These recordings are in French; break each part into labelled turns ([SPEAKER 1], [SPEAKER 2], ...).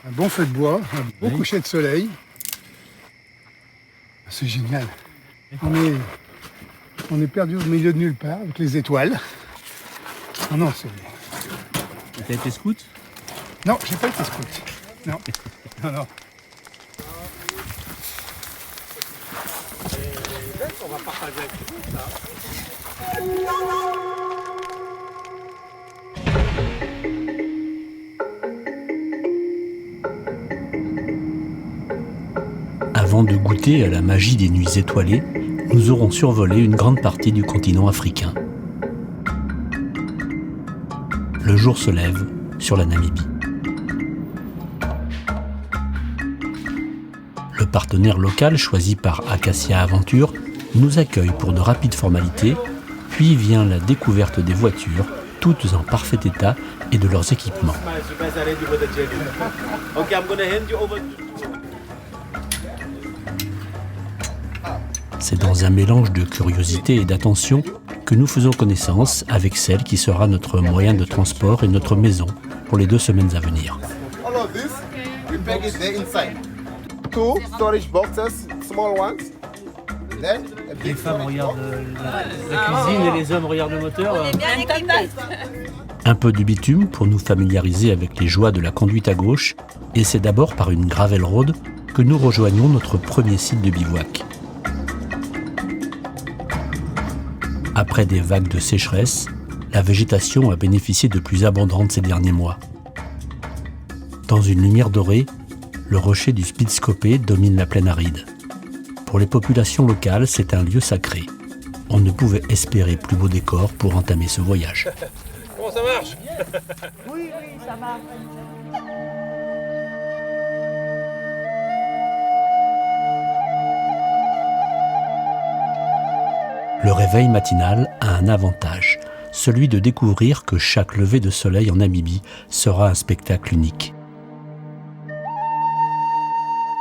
[SPEAKER 1] Un bon feu de bois, un beau coucher de soleil. C'est génial. On est perdu au milieu de nulle part avec les étoiles. Oh non, c'est...
[SPEAKER 2] T'as été scout?
[SPEAKER 1] Non, j'ai pas été scout. Non, non.
[SPEAKER 3] On va partager avec tout ça.
[SPEAKER 2] Avant de goûter à la magie des nuits étoilées, nous aurons survolé une grande partie du continent africain. Le jour se lève sur la Namibie. Le partenaire local choisi par Acacia Aventure nous accueille pour de rapides formalités, puis vient la découverte des voitures, toutes en parfait état, et de leurs équipements. C'est dans un mélange de curiosité et d'attention que nous faisons connaissance avec celle qui sera notre moyen de transport et notre maison pour les 2 semaines à venir.
[SPEAKER 4] Les femmes regardent la cuisine et les hommes regardent le moteur.
[SPEAKER 2] Un peu de bitume pour nous familiariser avec les joies de la conduite à gauche, et c'est d'abord par une gravel road que nous rejoignons notre premier site de bivouac. Après des vagues de sécheresse, la végétation a bénéficié de plus abondantes ces derniers mois. Dans une lumière dorée, le rocher du Spitskopje domine la plaine aride. Pour les populations locales, c'est un lieu sacré. On ne pouvait espérer plus beau décor pour entamer ce voyage.
[SPEAKER 3] Comment ça marche?
[SPEAKER 5] Oui, ça marche.
[SPEAKER 2] Le réveil matinal a un avantage, celui de découvrir que chaque lever de soleil en Namibie sera un spectacle unique.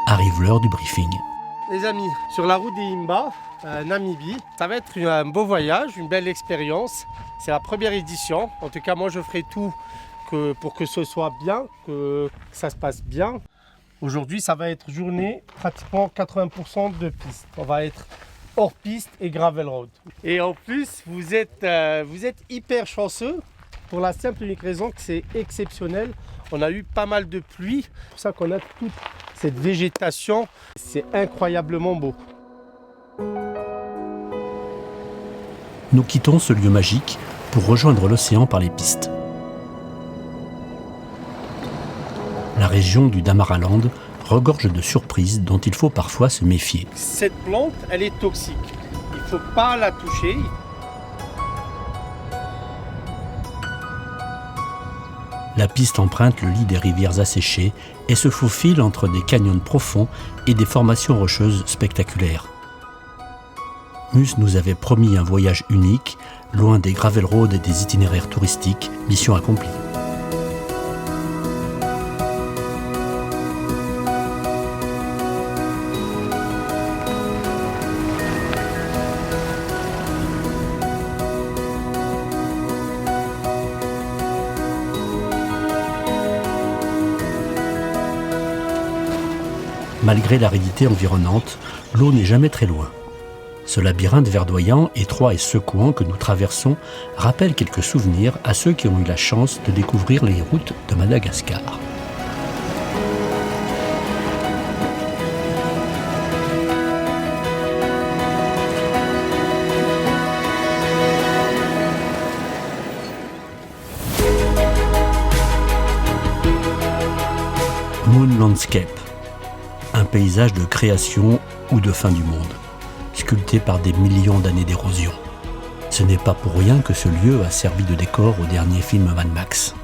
[SPEAKER 2] Arrive l'heure du briefing.
[SPEAKER 3] Les amis, sur la route d'Ihimba, Namibie, ça va être un beau voyage, une belle expérience. C'est la première édition. En tout cas, moi, je ferai tout pour que ce soit bien, que ça se passe bien. Aujourd'hui, ça va être journée pratiquement 80% de piste. On va être hors piste et gravel road. Et en plus, vous êtes hyper chanceux pour la simple et unique raison que c'est exceptionnel. On a eu pas mal de pluie, c'est pour ça qu'on a toute cette végétation. C'est incroyablement beau.
[SPEAKER 2] Nous quittons ce lieu magique pour rejoindre l'océan par les pistes. La région du Damaraland regorge de surprises dont il faut parfois se méfier.
[SPEAKER 3] Cette plante, elle est toxique. Il ne faut pas la toucher.
[SPEAKER 2] La piste emprunte le lit des rivières asséchées et se faufile entre des canyons profonds et des formations rocheuses spectaculaires. Mus nous avait promis un voyage unique, loin des gravel roads et des itinéraires touristiques, mission accomplie. Malgré l'aridité environnante, l'eau n'est jamais très loin. Ce labyrinthe verdoyant, étroit et secouant que nous traversons rappelle quelques souvenirs à ceux qui ont eu la chance de découvrir les routes de Madagascar. Moon Landscape, un paysage de création ou de fin du monde, sculpté par des millions d'années d'érosion. Ce n'est pas pour rien que ce lieu a servi de décor au dernier film Mad Max.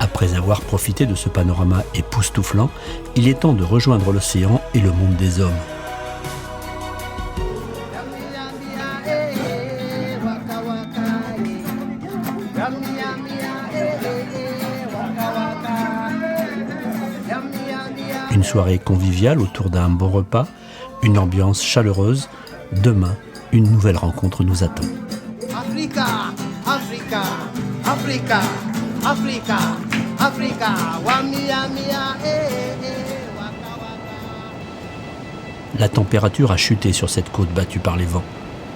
[SPEAKER 2] Après avoir profité de ce panorama époustouflant, il est temps de rejoindre l'océan et le monde des hommes. Une soirée conviviale autour d'un bon repas, une ambiance chaleureuse. Demain, une nouvelle rencontre nous attend.
[SPEAKER 6] Africa, Africa, Africa, Africa, Africa, wamia mia, waka waka.
[SPEAKER 2] La température a chuté sur cette côte battue par les vents.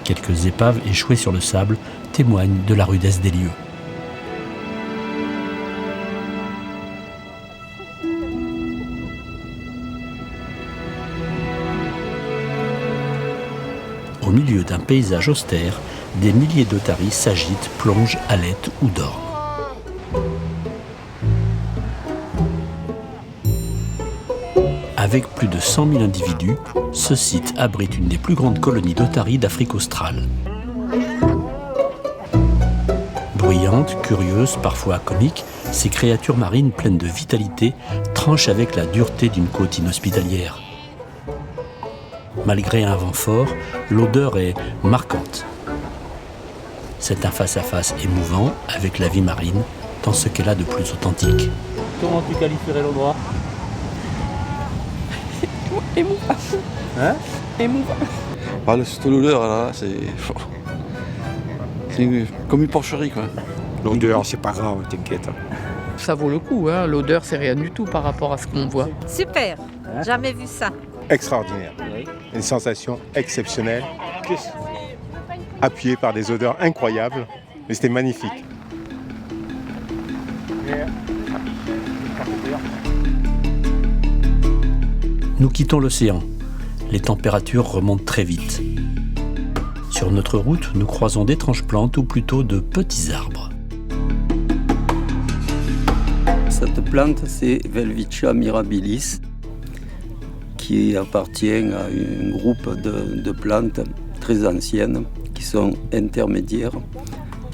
[SPEAKER 2] Quelques épaves échouées sur le sable témoignent de la rudesse des lieux. Au milieu d'un paysage austère, des milliers d'otaries s'agitent, plongent, halètent ou dorment. Avec plus de 100 000 individus, ce site abrite une des plus grandes colonies d'otaries d'Afrique australe. Bruyantes, curieuses, parfois comiques, ces créatures marines pleines de vitalité tranchent avec la dureté d'une côte inhospitalière. Malgré un vent fort, l'odeur est marquante. C'est un face-à-face émouvant avec la vie marine dans ce qu'elle a de plus authentique.
[SPEAKER 4] Comment tu qualifierais l'endroit?
[SPEAKER 7] Émouvant.
[SPEAKER 4] Hein?
[SPEAKER 7] Émouvant.
[SPEAKER 8] Surtout l'odeur, là, c'est comme une porcherie, quoi.
[SPEAKER 9] L'odeur, c'est pas grave, t'inquiète.
[SPEAKER 7] Ça vaut le coup, hein. L'odeur c'est rien du tout par rapport à ce qu'on voit.
[SPEAKER 5] Super, jamais vu ça.
[SPEAKER 9] Extraordinaire. Une sensation exceptionnelle, appuyée par des odeurs incroyables, mais c'était magnifique.
[SPEAKER 2] Nous quittons l'océan. Les températures remontent très vite. Sur notre route, nous croisons d'étranges plantes ou plutôt de petits arbres.
[SPEAKER 10] Cette plante, c'est Welwitschia mirabilis, qui appartient à un groupe de plantes très anciennes qui sont intermédiaires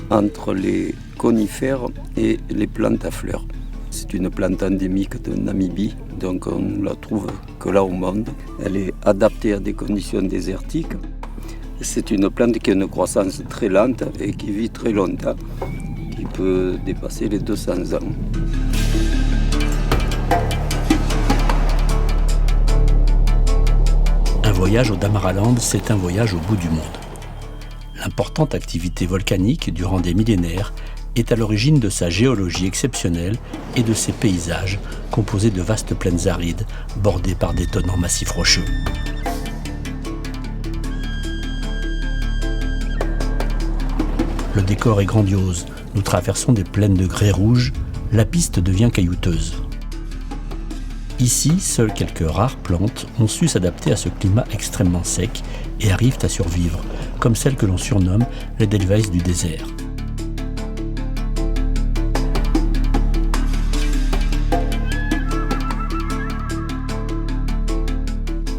[SPEAKER 10] entre les conifères et les plantes à fleurs. C'est une plante endémique de Namibie, donc on ne la trouve que là au monde. Elle est adaptée à des conditions désertiques. C'est une plante qui a une croissance très lente et qui vit très longtemps, qui peut dépasser les 200 ans.
[SPEAKER 2] Un voyage au Damaraland, c'est un voyage au bout du monde. L'importante activité volcanique durant des millénaires est à l'origine de sa géologie exceptionnelle et de ses paysages composés de vastes plaines arides bordées par d'étonnants massifs rocheux. Le décor est grandiose. Nous traversons des plaines de grès rouge. La piste devient caillouteuse. Ici, seules quelques rares plantes ont su s'adapter à ce climat extrêmement sec et arrivent à survivre, comme celles que l'on surnomme les Edelweiss du désert.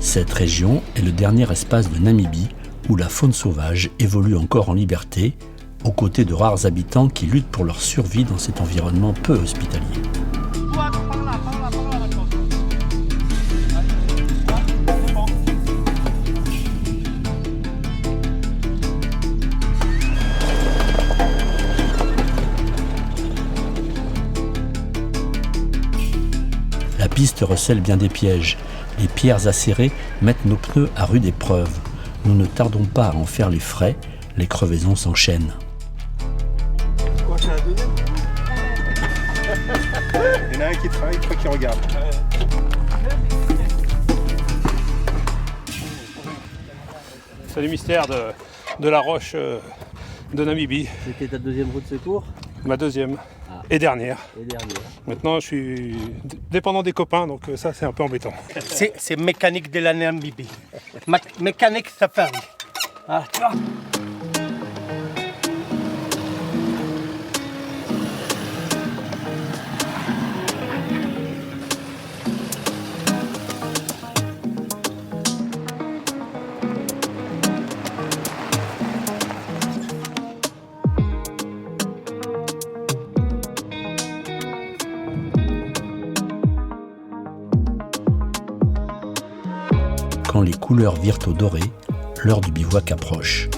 [SPEAKER 2] Cette région est le dernier espace de Namibie où la faune sauvage évolue encore en liberté, aux côtés de rares habitants qui luttent pour leur survie dans cet environnement peu hospitalier. La piste recèle bien des pièges. Les pierres acérées mettent nos pneus à rude épreuve. Nous ne tardons pas à en faire les frais, les crevaisons s'enchaînent.
[SPEAKER 9] Il y en a un qui travaille, toi qui regarde.
[SPEAKER 11] C'est le mystère de la roche de Namibie.
[SPEAKER 4] C'était ta deuxième roue de secours?
[SPEAKER 11] Ma deuxième. Et dernière. Maintenant, je suis dépendant des copains, donc ça, c'est un peu embêtant.
[SPEAKER 3] C'est mécanique de la Namibie. Mécanique safari. Ah, tu vois.
[SPEAKER 2] Quand les couleurs virent au doré, l'heure du bivouac approche.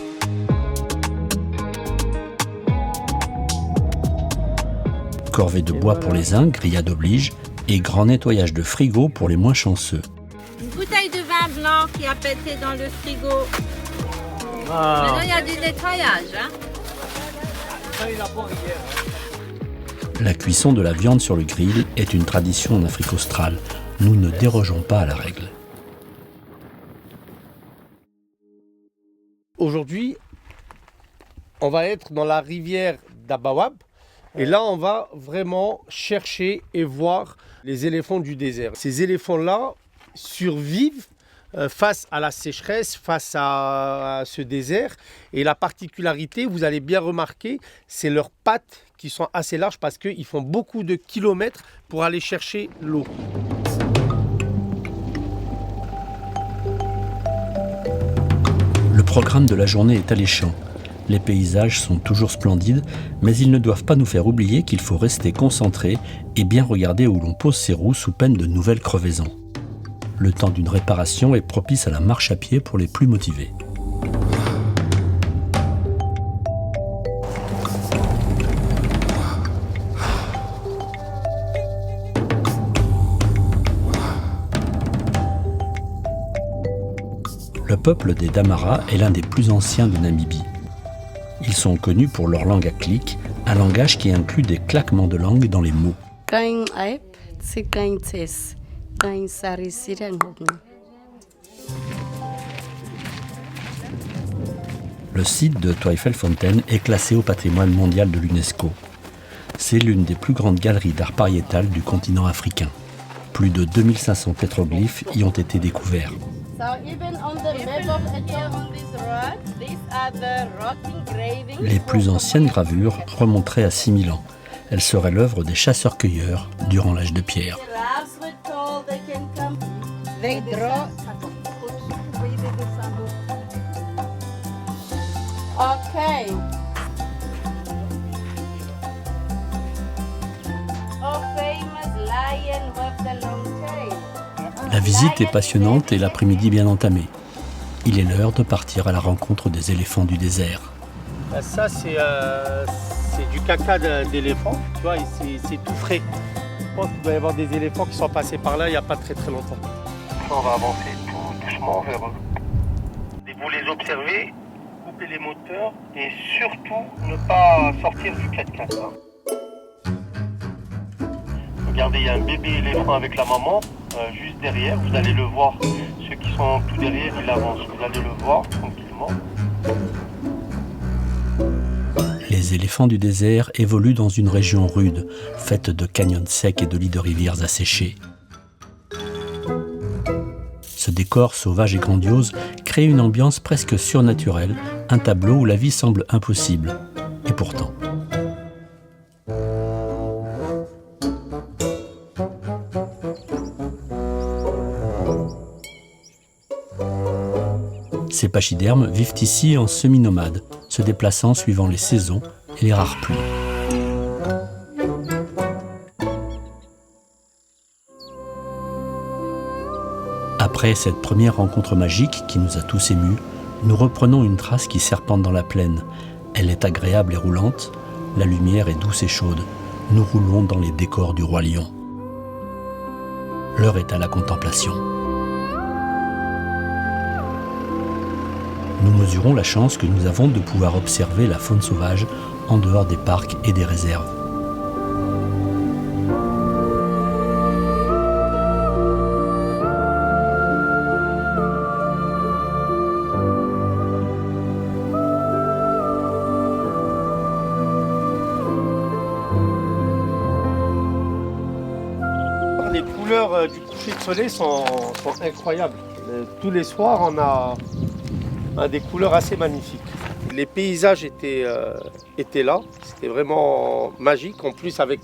[SPEAKER 2] Corvée de bois pour les uns, grillade oblige, et grand nettoyage de frigo pour les moins chanceux.
[SPEAKER 5] Une bouteille de vin blanc qui a pété dans le frigo. Maintenant, il y a du nettoyage. Hein.
[SPEAKER 2] La cuisson de la viande sur le grill est une tradition en Afrique australe. Nous ne dérogeons pas à la règle.
[SPEAKER 3] Aujourd'hui, on va être dans la rivière d'Abawab. Et là, on va vraiment chercher et voir les éléphants du désert. Ces éléphants-là survivent face à la sécheresse, face à ce désert. Et la particularité, vous allez bien remarquer, c'est leurs pattes qui sont assez larges parce qu'ils font beaucoup de kilomètres pour aller chercher l'eau.
[SPEAKER 2] Le programme de la journée est alléchant. Les paysages sont toujours splendides, mais ils ne doivent pas nous faire oublier qu'il faut rester concentré et bien regarder où l'on pose ses roues sous peine de nouvelles crevaisons. Le temps d'une réparation est propice à la marche à pied pour les plus motivés. Le peuple des Damara est l'un des plus anciens de Namibie. Ils sont connus pour leur langue à clics, un langage qui inclut des claquements de langue dans les mots. Le site de Twyfelfontein est classé au patrimoine mondial de l'UNESCO. C'est l'une des plus grandes galeries d'art pariétal du continent africain. Plus de 2500 pétroglyphes y ont été découverts. Les plus anciennes gravures remonteraient à 6000 ans. Elles seraient l'œuvre des chasseurs-cueilleurs durant l'âge de pierre. La visite est passionnante et l'après-midi bien entamé. Il est l'heure de partir à la rencontre des éléphants du désert.
[SPEAKER 3] Ça, c'est du caca d'éléphant, tu vois, et c'est tout frais. Je pense qu'il doit y avoir des éléphants qui sont passés par là il n'y a pas très longtemps. On va avancer tout doucement vers eux. Et vous les observez, couper les moteurs et surtout ne pas sortir du 4x4. Regardez, il y a un bébé éléphant avec la maman, juste derrière, vous allez le voir. Ceux qui sont tout derrière, ils avancent, vous allez le voir tranquillement.
[SPEAKER 2] Les éléphants du désert évoluent dans une région rude, faite de canyons secs et de lits de rivières asséchés. Ce décor sauvage et grandiose crée une ambiance presque surnaturelle, un tableau où la vie semble impossible. Et pourtant. Ces pachydermes vivent ici en semi-nomades, se déplaçant suivant les saisons et les rares pluies. Après cette première rencontre magique qui nous a tous émus, nous reprenons une trace qui serpente dans la plaine. Elle est agréable et roulante, la lumière est douce et chaude. Nous roulons dans les décors du Roi Lion. L'heure est à la contemplation. Nous mesurons la chance que nous avons de pouvoir observer la faune sauvage en dehors des parcs et des réserves.
[SPEAKER 3] Les couleurs du coucher de soleil sont incroyables. Tous les soirs, on a des couleurs assez magnifiques. Les paysages étaient là, c'était vraiment magique. En plus, avec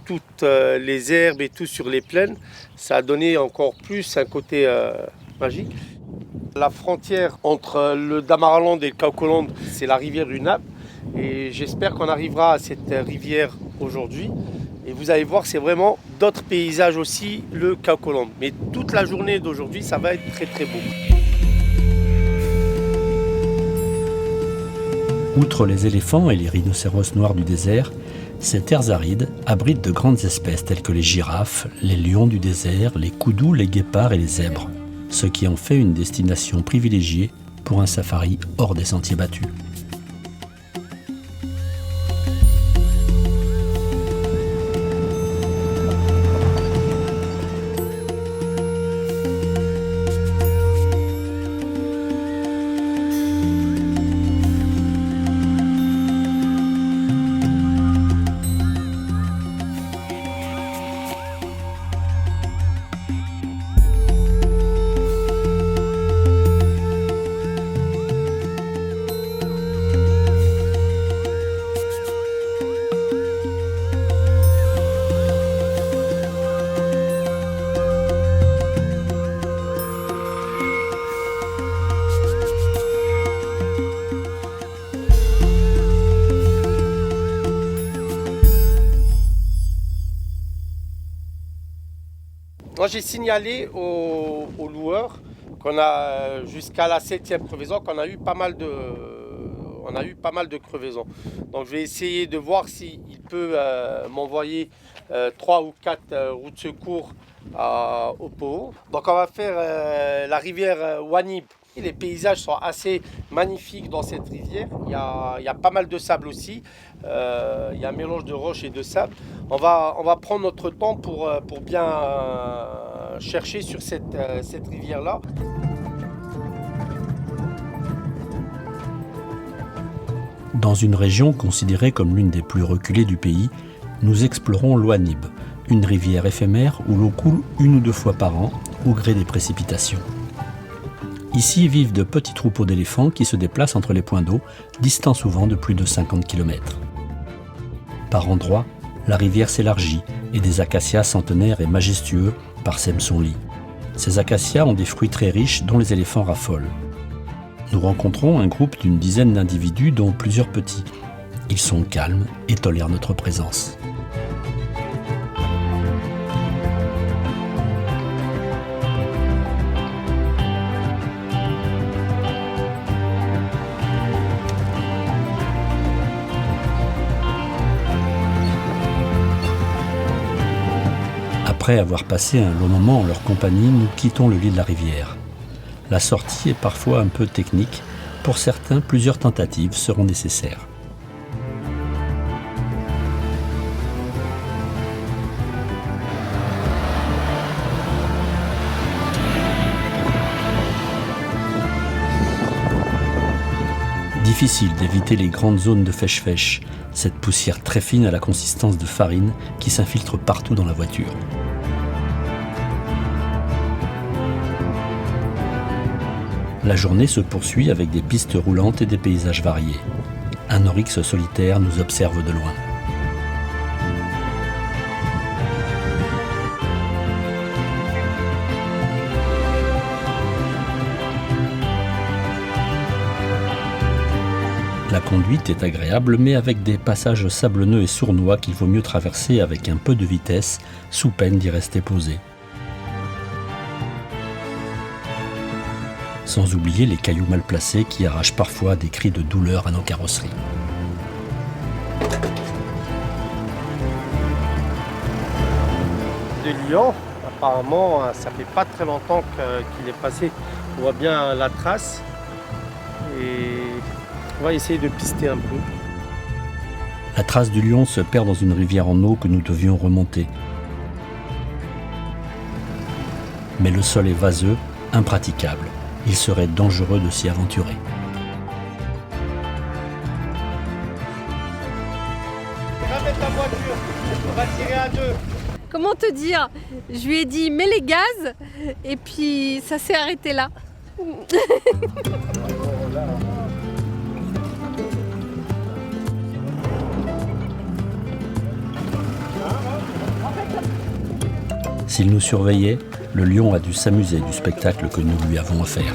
[SPEAKER 3] toutes les herbes et tout sur les plaines, ça a donné encore plus un côté magique. La frontière entre le Damaraland et le Kaokoland, c'est la rivière Unab. Et j'espère qu'on arrivera à cette rivière aujourd'hui. Et vous allez voir, c'est vraiment d'autres paysages aussi, le Kaokoland. Mais toute la journée d'aujourd'hui, ça va être très beau.
[SPEAKER 2] Outre les éléphants et les rhinocéros noirs du désert, ces terres arides abritent de grandes espèces telles que les girafes, les lions du désert, les koudous, les guépards et les zèbres, ce qui en fait une destination privilégiée pour un safari hors des sentiers battus.
[SPEAKER 3] Moi j'ai signalé aux loueurs qu'on a jusqu'à la 7e crevaison qu'on a eu pas mal de crevaisons. Donc je vais essayer de voir s'il peut m'envoyer 3 ou 4 roues de secours au Pau. Donc on va faire la rivière Wanib. Les paysages sont assez magnifiques dans cette rivière. Il y a pas mal de sable aussi. Il y a un mélange de roches et de sable. On va prendre notre temps pour bien chercher sur cette rivière-là.
[SPEAKER 2] Dans une région considérée comme l'une des plus reculées du pays, nous explorons l'Ouanib, une rivière éphémère où l'eau coule 1 ou 2 fois par an, au gré des précipitations. Ici vivent de petits troupeaux d'éléphants qui se déplacent entre les points d'eau, distants souvent de plus de 50 km. Par endroits, la rivière s'élargit et des acacias centenaires et majestueux parsèment son lit. Ces acacias ont des fruits très riches dont les éléphants raffolent. Nous rencontrons un groupe d'une dizaine d'individus dont plusieurs petits. Ils sont calmes et tolèrent notre présence. Après avoir passé un long moment en leur compagnie, nous quittons le lit de la rivière. La sortie est parfois un peu technique. Pour certains, plusieurs tentatives seront nécessaires. Difficile d'éviter les grandes zones de fèche-fèche, cette poussière très fine à la consistance de farine qui s'infiltre partout dans la voiture. La journée se poursuit avec des pistes roulantes et des paysages variés. Un oryx solitaire nous observe de loin. La conduite est agréable, mais avec des passages sablonneux et sournois qu'il vaut mieux traverser avec un peu de vitesse, sous peine d'y rester posé. Sans oublier les cailloux mal placés qui arrachent parfois des cris de douleur à nos carrosseries.
[SPEAKER 3] De Lyon, apparemment, ça fait pas très longtemps qu'il est passé. On voit bien la trace et on va essayer de pister un peu.
[SPEAKER 2] La trace du lion se perd dans une rivière en eau que nous devions remonter. Mais le sol est vaseux, impraticable. Il serait dangereux de s'y aventurer.
[SPEAKER 3] Ramène ta voiture, on va tirer à 2.
[SPEAKER 12] Comment te dire? Je lui ai dit mets les gaz et puis ça s'est arrêté là.
[SPEAKER 2] S'il nous surveillait, le lion a dû s'amuser du spectacle que nous lui avons offert.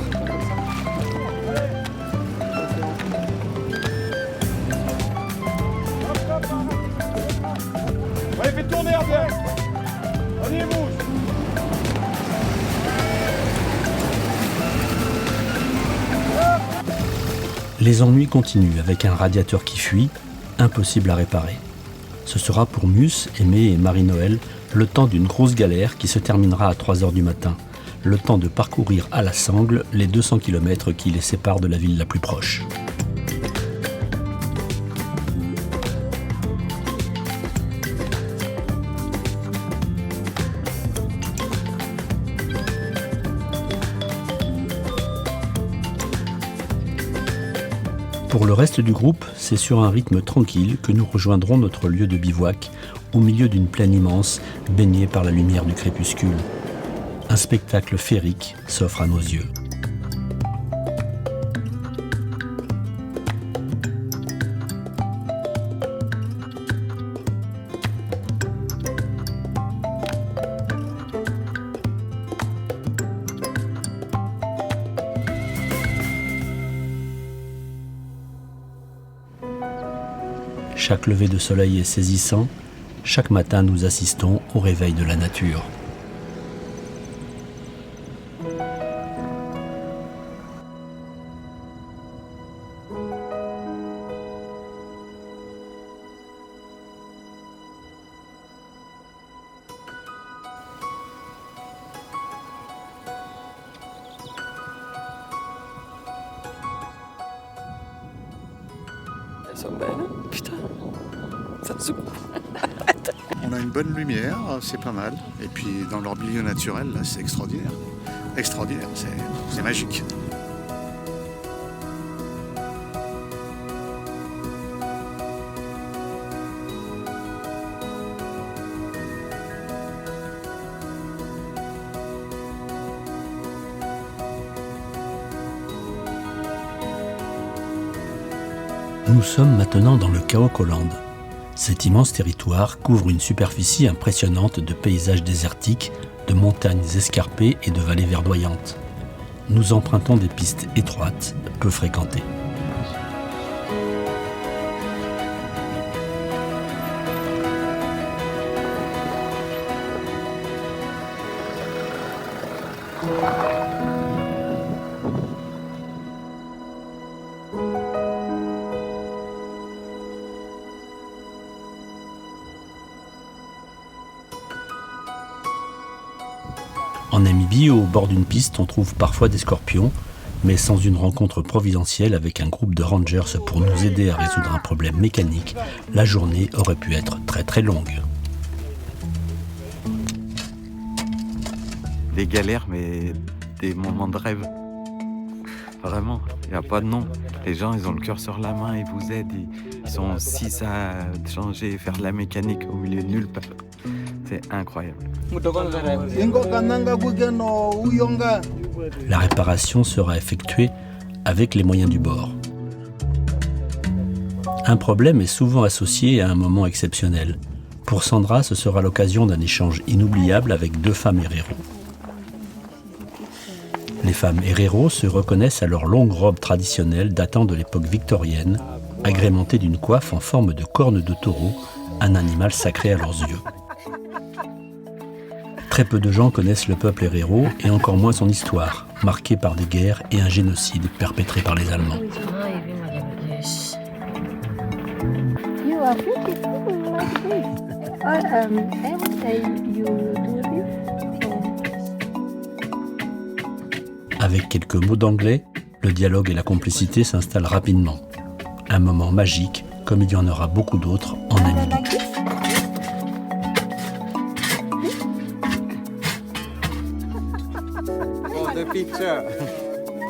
[SPEAKER 9] Allez, fais tourner, Hervé. Allez, bouge.
[SPEAKER 2] Les ennuis continuent avec un radiateur qui fuit, impossible à réparer. Ce sera pour Mus, Aimé et Marie-Noël le temps d'une grosse galère qui se terminera à 3h du matin, le temps de parcourir à la sangle les 200 km qui les séparent de la ville la plus proche. Pour le reste du groupe, c'est sur un rythme tranquille que nous rejoindrons notre lieu de bivouac, au milieu d'une plaine immense, baignée par la lumière du crépuscule. Un spectacle féerique s'offre à nos yeux. Chaque lever de soleil est saisissant. Chaque matin, nous assistons au réveil de la nature.
[SPEAKER 10] Elles sont belles, hein. Putain, ça se coupe.
[SPEAKER 13] On a une bonne lumière, c'est pas mal. Et puis dans leur milieu naturel, là, c'est extraordinaire. Extraordinaire, c'est magique.
[SPEAKER 2] Nous sommes maintenant dans le Kaokoland. Cet immense territoire couvre une superficie impressionnante de paysages désertiques, de montagnes escarpées et de vallées verdoyantes. Nous empruntons des pistes étroites, peu fréquentées. En Namibie, au bord d'une piste, on trouve parfois des scorpions, mais sans une rencontre providentielle avec un groupe de rangers pour nous aider à résoudre un problème mécanique, la journée aurait pu être très très longue.
[SPEAKER 14] Des galères, mais des moments de rêve. Vraiment, il n'y a pas de nom. Les gens, ils ont le cœur sur la main, ils vous aident, ils sont 6 à changer, faire de la mécanique au milieu de nulle part. C'est incroyable.
[SPEAKER 2] La réparation sera effectuée avec les moyens du bord. Un problème est souvent associé à un moment exceptionnel. Pour Sandra, ce sera l'occasion d'un échange inoubliable avec 2 femmes héros. Les femmes héros se reconnaissent à leurs longues robes traditionnelles datant de l'époque victorienne, agrémentées d'une coiffe en forme de corne de taureau, un animal sacré à leurs yeux. Très peu de gens connaissent le peuple héros et encore moins son histoire, marquée par des guerres et un génocide perpétré par les Allemands. Avec quelques mots d'anglais, le dialogue et la complicité s'installent rapidement. Un moment magique, comme il y en aura beaucoup d'autres en Namibie.
[SPEAKER 14] Picture.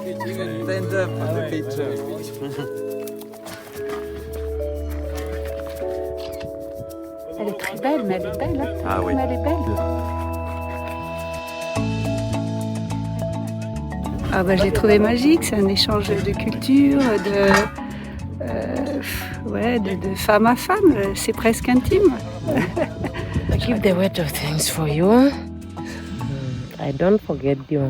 [SPEAKER 14] Stand up for the picture.
[SPEAKER 15] Elle est très belle, mais elle est belle. Hein.
[SPEAKER 14] Ah oui.
[SPEAKER 15] Mais elle est belle. Ah bah, je l'ai trouvé magique. C'est un échange de culture, de femme à femme. C'est presque intime.
[SPEAKER 16] I give the word of thanks for you. I don't forget you.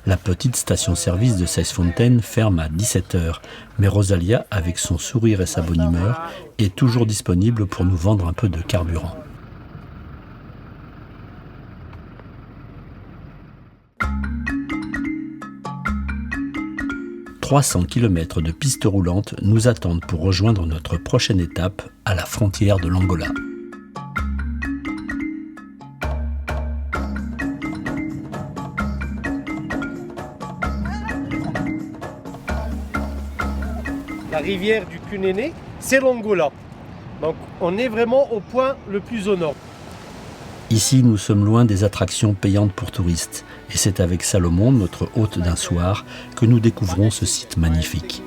[SPEAKER 2] La petite station-service de Seisfontein ferme à 17h, mais Rosalia, avec son sourire et sa bonne humeur, est toujours disponible pour nous vendre un peu de carburant. « 300 km de pistes roulantes nous attendent pour rejoindre notre prochaine étape à la frontière de l'Angola.
[SPEAKER 3] La rivière du Kunene, c'est l'Angola. Donc on est vraiment au point le plus au nord.
[SPEAKER 2] Ici, nous sommes loin des attractions payantes pour touristes. Et c'est avec Salomon, notre hôte d'un soir, que nous découvrons ce site magnifique.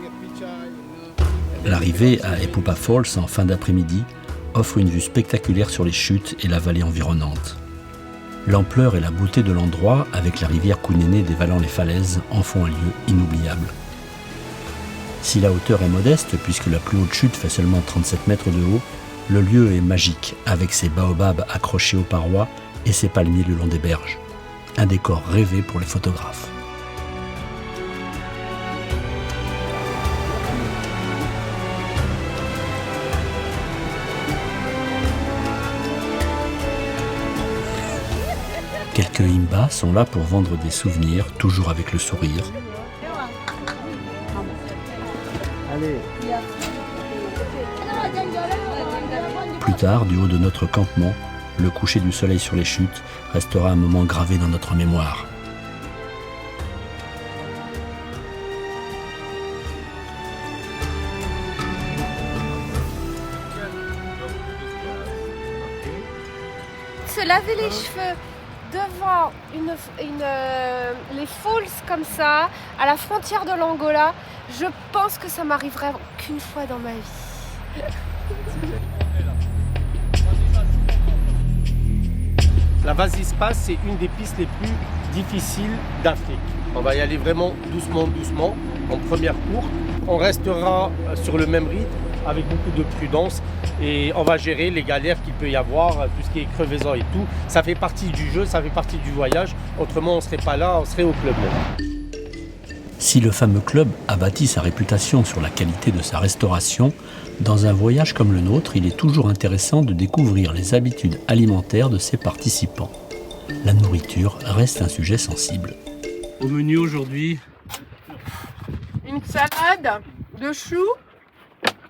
[SPEAKER 2] L'arrivée à Epupa Falls en fin d'après-midi offre une vue spectaculaire sur les chutes et la vallée environnante. L'ampleur et la beauté de l'endroit, avec la rivière Kunene dévalant les falaises, en font un lieu inoubliable. Si la hauteur est modeste, puisque la plus haute chute fait seulement 37 mètres de haut, le lieu est magique, avec ses baobabs accrochés aux parois et ses palmiers le long des berges. Un décor rêvé pour les photographes. Quelques Imba sont là pour vendre des souvenirs, toujours avec le sourire. Plus tard, du haut de notre campement, le coucher du soleil sur les chutes restera un moment gravé dans notre mémoire.
[SPEAKER 12] Se laver les cheveux devant les falls comme ça, à la frontière de l'Angola, je pense que ça m'arriverait qu'une fois dans ma vie.
[SPEAKER 3] La Vasispas, c'est une des pistes les plus difficiles d'Afrique. On va y aller vraiment doucement, doucement, en première course. On restera sur le même rythme, avec beaucoup de prudence, et on va gérer les galères qu'il peut y avoir, tout ce qui est crevaison et tout. Ça fait partie du jeu, ça fait partie du voyage. Autrement, on ne serait pas là, on serait au club même.
[SPEAKER 2] Si le fameux club a bâti sa réputation sur la qualité de sa restauration, dans un voyage comme le nôtre, il est toujours intéressant de découvrir les habitudes alimentaires de ses participants. La nourriture reste un sujet sensible.
[SPEAKER 4] Au menu aujourd'hui,
[SPEAKER 12] Une salade de choux,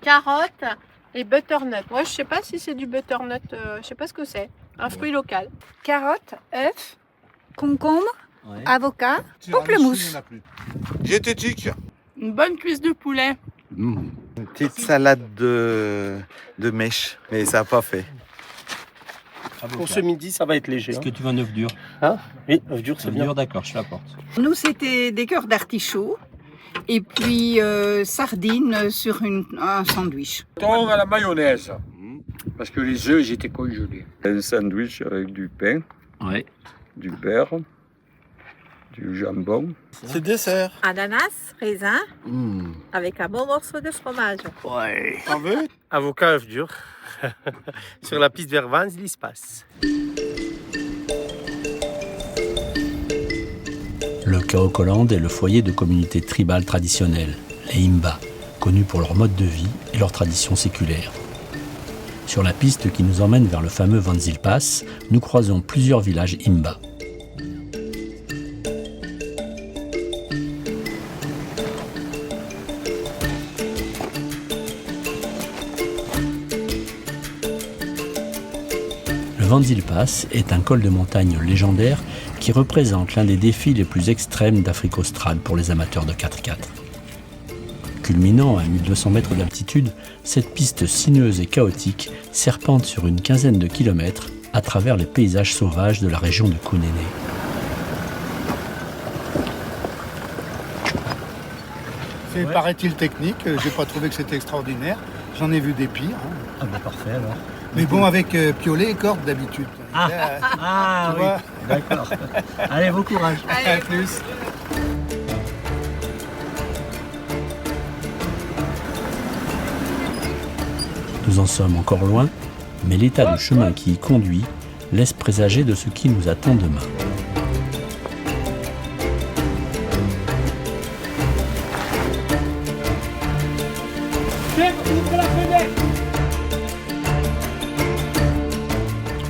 [SPEAKER 12] carottes et butternut. Moi, je sais pas si c'est du butternut, je sais pas ce que c'est. Un fruit local. Carottes, œufs, concombre, avocat, pamplemousse.
[SPEAKER 9] Diététique.
[SPEAKER 7] Une bonne cuisse de poulet.
[SPEAKER 14] Une petite salade de mèche, mais ça n'a pas fait.
[SPEAKER 3] Pour ce midi, ça va être léger.
[SPEAKER 4] est-ce que tu veux un œuf dur?
[SPEAKER 3] Hein? Oui, œuf dur, c'est
[SPEAKER 4] Œuf
[SPEAKER 3] bien.
[SPEAKER 4] dur, d'accord, je l'apporte.
[SPEAKER 15] Nous, c'était des cœurs d'artichaut et puis sardines sur un sandwich.
[SPEAKER 9] Thon à la mayonnaise. Parce que les œufs, ils étaient congelés.
[SPEAKER 10] Un sandwich avec du pain,
[SPEAKER 4] Ouais.
[SPEAKER 10] du beurre, du jambon.
[SPEAKER 8] C'est dessert.
[SPEAKER 5] Ananas, raisin, avec un bon morceau de fromage.
[SPEAKER 9] Ouais. T'en veux?
[SPEAKER 3] Avocat, œuf dur. Sur la piste vers Vannes-Lispas.
[SPEAKER 2] Le Kaokoland est le foyer de communautés tribales traditionnelles, les Imba, connus pour leur mode de vie et leurs traditions séculaires. Sur la piste qui nous emmène vers le fameux Vanzilpas, nous croisons plusieurs villages Imba. Le Vanzilpas est un col de montagne légendaire qui représente l'un des défis les plus extrêmes d'Afrique australe pour les amateurs de 4x4. Culminant à 1200 mètres d'altitude, cette piste sinueuse et chaotique serpente sur une quinzaine de kilomètres à travers les paysages sauvages de la région de Kunene.
[SPEAKER 1] C'est, paraît-il, technique. J'ai pas trouvé que c'était extraordinaire. J'en ai vu des pires. Hein.
[SPEAKER 4] Ah bah parfait alors.
[SPEAKER 1] Mais bon, avec piolet et corde d'habitude.
[SPEAKER 4] Ah,
[SPEAKER 1] Tu
[SPEAKER 4] oui,
[SPEAKER 1] vois.
[SPEAKER 4] d'accord. Allez, bon courage.
[SPEAKER 1] À plus.
[SPEAKER 2] Nous en sommes encore loin, mais l'état du chemin qui y conduit laisse présager de ce qui nous attend demain.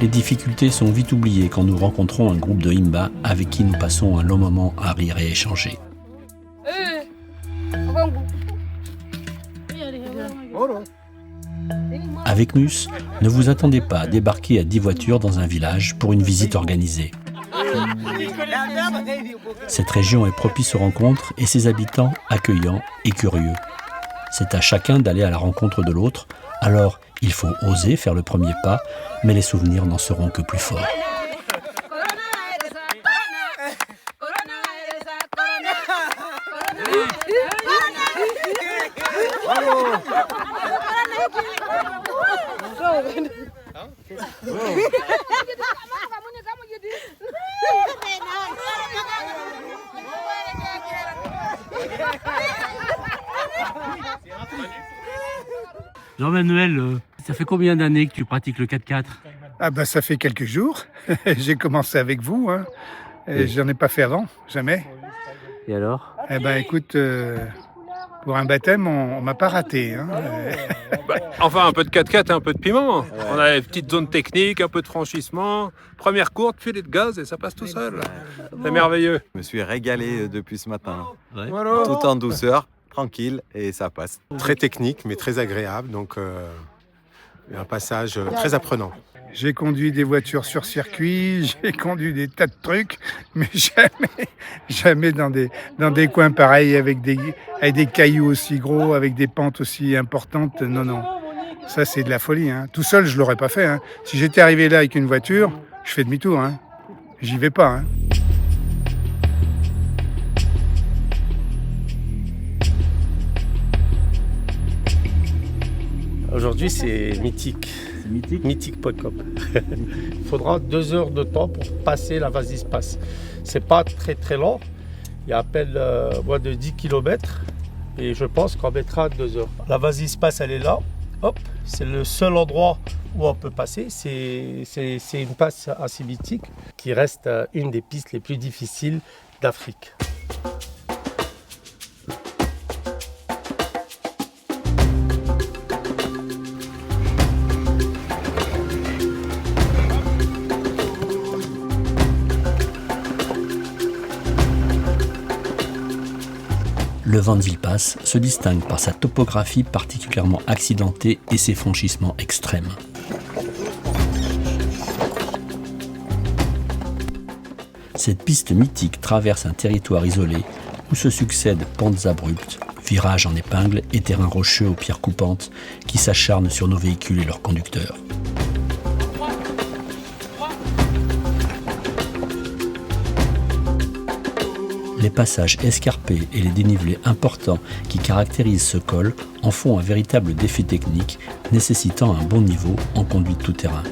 [SPEAKER 2] Les difficultés sont vite oubliées quand nous rencontrons un groupe de Imba avec qui nous passons un long moment à rire et échanger. Avec Nus, ne vous attendez pas à débarquer à 10 voitures dans un village pour une visite organisée. Cette région est propice aux rencontres et ses habitants accueillants et curieux. C'est à chacun d'aller à la rencontre de l'autre, alors il faut oser faire le premier pas, mais les souvenirs n'en seront que plus forts.
[SPEAKER 4] Jean-Manuel, ça fait combien d'années que tu pratiques le 4x4?
[SPEAKER 1] Ah bah ça fait quelques jours. J'ai commencé avec vous. Hein. Et j'en ai pas fait avant, jamais.
[SPEAKER 4] Et alors?
[SPEAKER 1] Eh ben écoute, Pour un baptême, on m'a pas raté. Hein.
[SPEAKER 11] Enfin, un peu de 4x4 et un peu de piment. On a une petite zone technique, un peu de franchissement. Première courte, filet de gaz et ça passe tout seul. C'est merveilleux.
[SPEAKER 14] Je me suis régalé depuis ce matin.
[SPEAKER 11] Voilà.
[SPEAKER 14] Tout en douceur, tranquille, et ça passe.
[SPEAKER 17] Très technique, mais très agréable. Donc, un passage très apprenant.
[SPEAKER 1] J'ai conduit des voitures sur circuit, j'ai conduit des tas de trucs, mais jamais dans des coins pareils avec des cailloux aussi gros, avec des pentes aussi importantes. Non. Ça, c'est de la folie. Hein. Tout seul, je l'aurais pas fait. Hein. Si j'étais arrivé là avec une voiture, je fais demi-tour. Hein. J'y vais pas. Hein.
[SPEAKER 3] Aujourd'hui, c'est mythique.
[SPEAKER 4] C'est mythique.
[SPEAKER 3] Mythique.com. Il faudra 2 heures de temps pour passer la Vasispace. C'est pas très très long. Il y a à peine moins de 10 km et je pense qu'on mettra 2 heures. La Vasispace, elle est là. Hop, c'est le seul endroit où on peut passer. C'est une passe assez mythique qui reste une des pistes les plus difficiles d'Afrique.
[SPEAKER 2] Le Van-Zyl Pass se distingue par sa topographie particulièrement accidentée et ses franchissements extrêmes. Cette piste mythique traverse un territoire isolé où se succèdent pentes abruptes, virages en épingle et terrains rocheux aux pierres coupantes qui s'acharnent sur nos véhicules et leurs conducteurs. Les passages escarpés et les dénivelés importants qui caractérisent ce col en font un véritable défi technique nécessitant un bon niveau en conduite tout-terrain.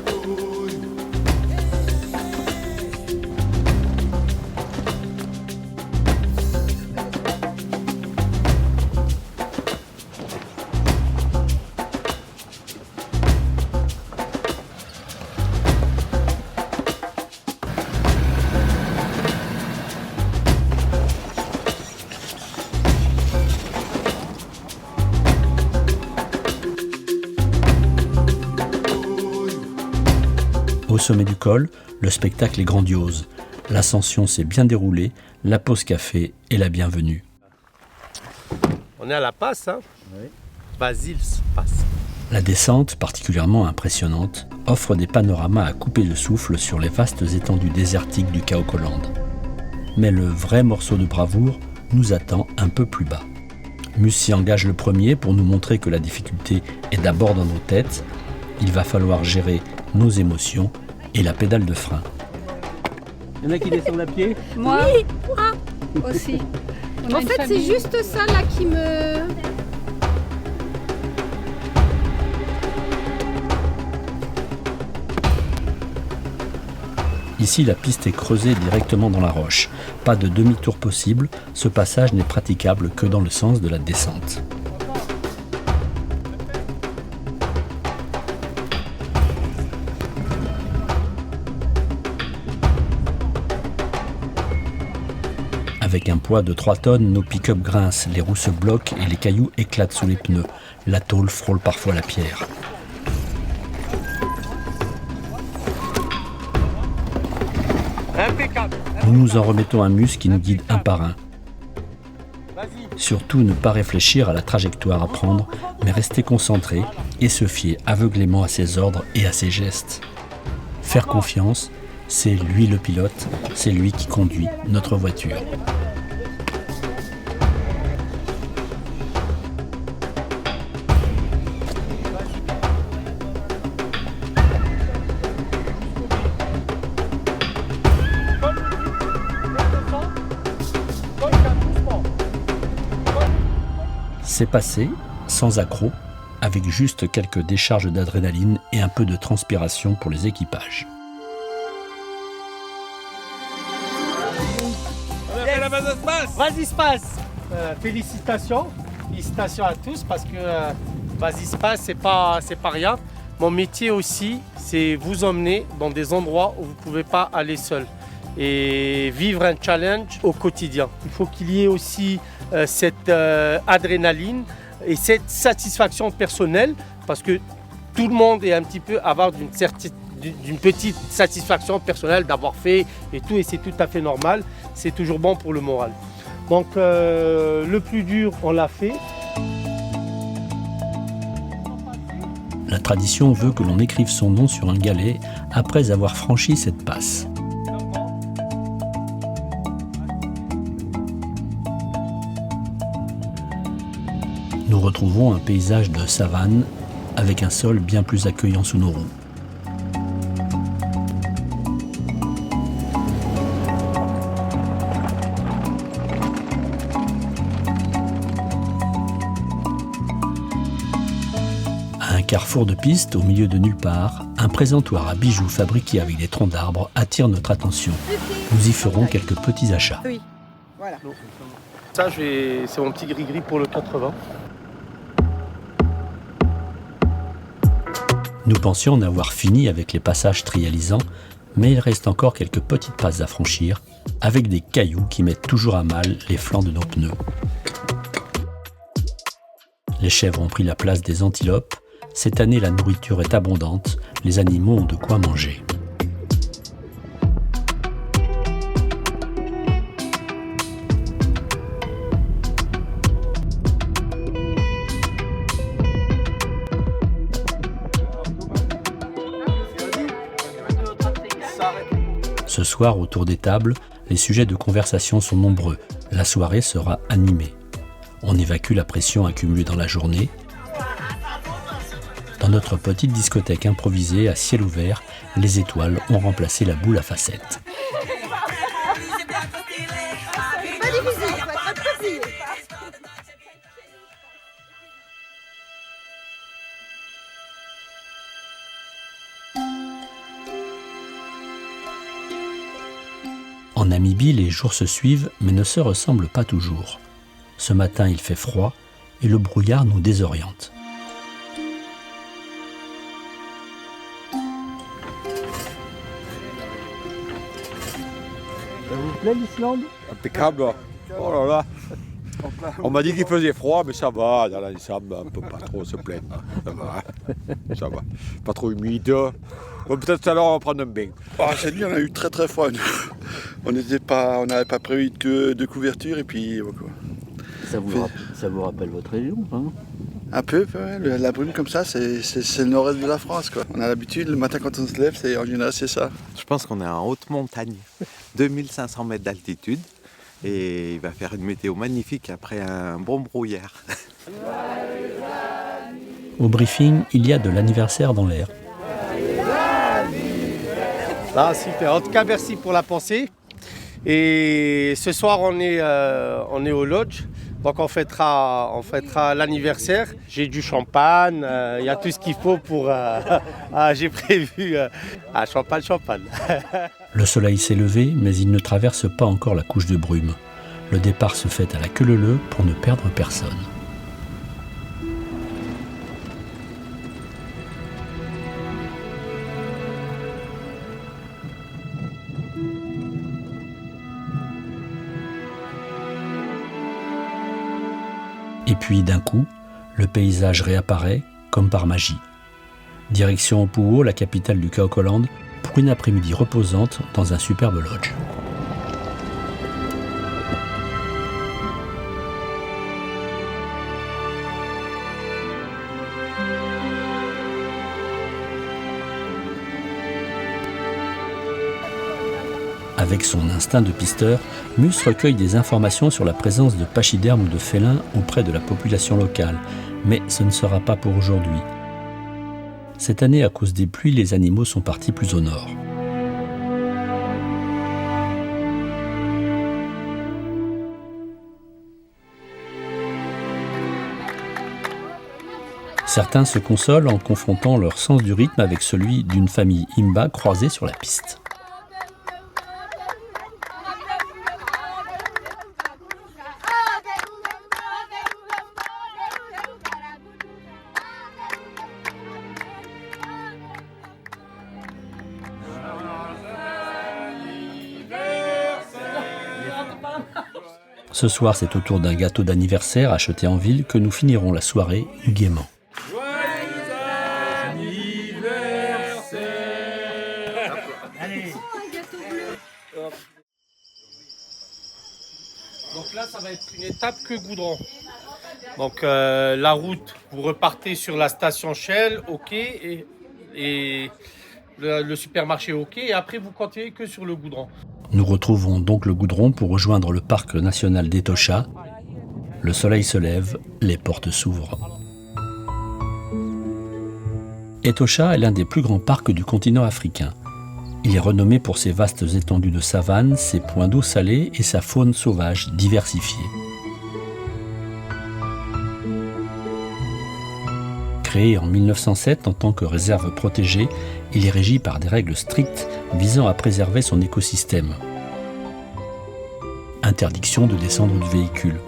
[SPEAKER 2] Au sommet du col, le spectacle est grandiose. L'ascension s'est bien déroulée, la pause café est la bienvenue.
[SPEAKER 3] On est à la passe, hein. Oui. Vasils Pass.
[SPEAKER 2] La descente, particulièrement impressionnante, offre des panoramas à couper le souffle sur les vastes étendues désertiques du Kaokoland. Mais le vrai morceau de bravoure nous attend un peu plus bas. Mus s'y engage le premier pour nous montrer que la difficulté est d'abord dans nos têtes. Il va falloir gérer nos émotions et la pédale de frein.
[SPEAKER 4] Il y en a qui descendent à pied?
[SPEAKER 12] Moi, oui, moi aussi. En fait, c'est juste ça là qui me...
[SPEAKER 2] Ici, la piste est creusée directement dans la roche. Pas de demi-tour possible, ce passage n'est praticable que dans le sens de la descente. Avec un poids de 3 tonnes, nos pick-up grincent, les roues se bloquent et les cailloux éclatent sous les pneus. La tôle frôle parfois la pierre. Nous nous en remettons à Mus qui nous guide un par un. Surtout ne pas réfléchir à la trajectoire à prendre, mais rester concentré et se fier aveuglément à ses ordres et à ses gestes. Faire confiance, c'est lui le pilote, c'est lui qui conduit notre voiture. C'est passé, sans accroc, avec juste quelques décharges d'adrénaline et un peu de transpiration pour les équipages.
[SPEAKER 3] On a fait la Vasispace. Vasispace. Félicitations à tous parce que Vasispace c'est pas rien. Mon métier aussi, c'est vous emmener dans des endroits où vous ne pouvez pas aller seul et vivre un challenge au quotidien. Il faut qu'il y ait aussi cette adrénaline et cette satisfaction personnelle, parce que tout le monde est un petit peu avoir d'une petite satisfaction personnelle d'avoir fait et tout, et c'est tout à fait normal, c'est toujours bon pour le moral. Donc le plus dur, on l'a fait.
[SPEAKER 2] La tradition veut que l'on écrive son nom sur un galet après avoir franchi cette passe. Nous retrouvons un paysage de savane avec un sol bien plus accueillant sous nos roues. À un carrefour de piste, au milieu de nulle part, un présentoir à bijoux fabriqué avec des troncs d'arbres attire notre attention. Nous y ferons quelques petits achats.
[SPEAKER 12] Oui, voilà.
[SPEAKER 3] Ça, c'est mon petit gris-gris pour le 80.
[SPEAKER 2] Nous pensions en avoir fini avec les passages trialisants, mais il reste encore quelques petites passes à franchir, avec des cailloux qui mettent toujours à mal les flancs de nos pneus. Les chèvres ont pris la place des antilopes. Cette année, la nourriture est abondante, les animaux ont de quoi manger. Ce soir, autour des tables, les sujets de conversation sont nombreux. La soirée sera animée. On évacue la pression accumulée dans la journée. Dans notre petite discothèque improvisée à ciel ouvert, les étoiles ont remplacé la boule à facettes. En Namibie, les jours se suivent mais ne se ressemblent pas toujours. Ce matin, il fait froid et le brouillard nous désoriente.
[SPEAKER 18] Ça vous plaît l'Islande? Impeccable. Oh là là. On m'a dit qu'il faisait froid, mais ça va. Dans l'ensemble, on ne peut pas trop se plaindre. Ça va. Ça va. Pas trop humide. Bon, peut-être tout à l'heure, on va prendre un bain.
[SPEAKER 8] Oh, cette nuit, on a eu très très froid. On n'avait pas prévu de couverture et puis quoi.
[SPEAKER 10] Ça vous rappelle votre région, hein?
[SPEAKER 8] Un peu, ouais. La brume comme ça, c'est le nord-est de la France, quoi. On a l'habitude, le matin quand on se lève, en général c'est ça.
[SPEAKER 14] Je pense qu'on est en haute montagne, 2500 mètres d'altitude, et il va faire une météo magnifique après un bon brouillard.
[SPEAKER 2] Au briefing, il y a de l'anniversaire dans l'air.
[SPEAKER 3] Ah, super. En tout cas, merci pour la pensée. Et ce soir, on est au lodge. Donc on fêtera l'anniversaire. J'ai du champagne, il y a tout ce qu'il faut pour... j'ai prévu champagne.
[SPEAKER 2] Le soleil s'est levé, mais il ne traverse pas encore la couche de brume. Le départ se fait à la queue leu-leu pour ne perdre personne. Et puis d'un coup, le paysage réapparaît comme par magie. Direction Opuwo, la capitale du Kaokoland, pour une après-midi reposante dans un superbe lodge. Avec son instinct de pisteur, Mus recueille des informations sur la présence de pachydermes ou de félins auprès de la population locale, mais ce ne sera pas pour aujourd'hui. Cette année, à cause des pluies, les animaux sont partis plus au nord. Certains se consolent en confrontant leur sens du rythme avec celui d'une famille Imba croisée sur la piste. Ce soir, c'est autour d'un gâteau d'anniversaire acheté en ville que nous finirons la soirée gaiement.
[SPEAKER 3] Donc là, ça va être une étape que goudron. Donc la route, vous repartez sur la station Shell, ok, et le supermarché, ok, et après vous continuez que sur le goudron.
[SPEAKER 2] Nous retrouvons donc le goudron pour rejoindre le parc national d'Etosha. Le soleil se lève, les portes s'ouvrent. Etosha est l'un des plus grands parcs du continent africain. Il est renommé pour ses vastes étendues de savane, ses points d'eau salés et sa faune sauvage diversifiée. Créé en 1907 en tant que réserve protégée, il est régi par des règles strictes visant à préserver son écosystème. Interdiction de descendre du véhicule,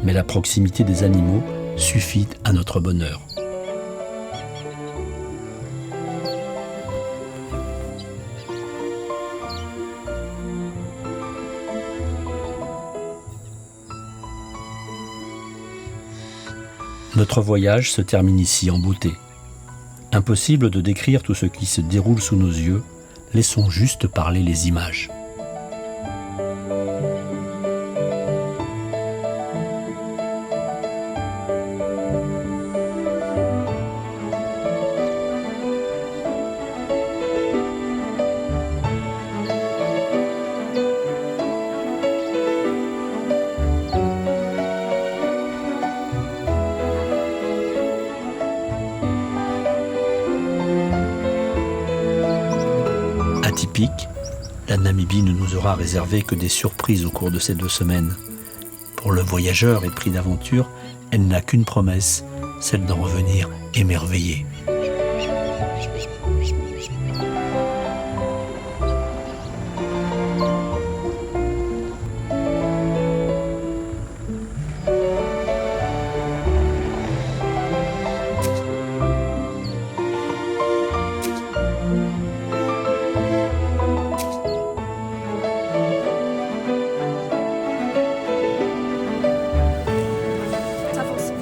[SPEAKER 2] mais la proximité des animaux suffit à notre bonheur. Notre voyage se termine ici en beauté. Impossible de décrire tout ce qui se déroule sous nos yeux, laissons juste parler les images. Atypique, la Namibie ne nous aura réservé que des surprises au cours de ces 2 semaines. Pour le voyageur épris d'aventure, elle n'a qu'une promesse, celle d'en revenir émerveillé.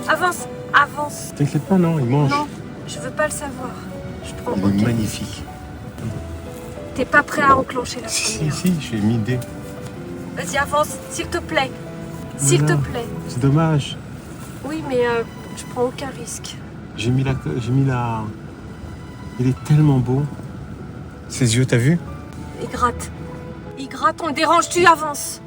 [SPEAKER 12] Avance, avance.
[SPEAKER 17] T'inquiète pas, non, il mange.
[SPEAKER 12] Non, je veux pas le savoir. Je prends
[SPEAKER 17] Il est magnifique.
[SPEAKER 12] T'es pas prêt à enclencher la première.
[SPEAKER 17] Si, j'ai mis des.
[SPEAKER 12] Vas-y, avance, s'il te plaît. S'il te plaît.
[SPEAKER 17] C'est dommage.
[SPEAKER 12] Oui, mais je prends aucun risque.
[SPEAKER 17] J'ai mis la. Il est tellement beau. Ses yeux, t'as vu?
[SPEAKER 12] Il gratte. Il gratte, on le dérange, tu avances.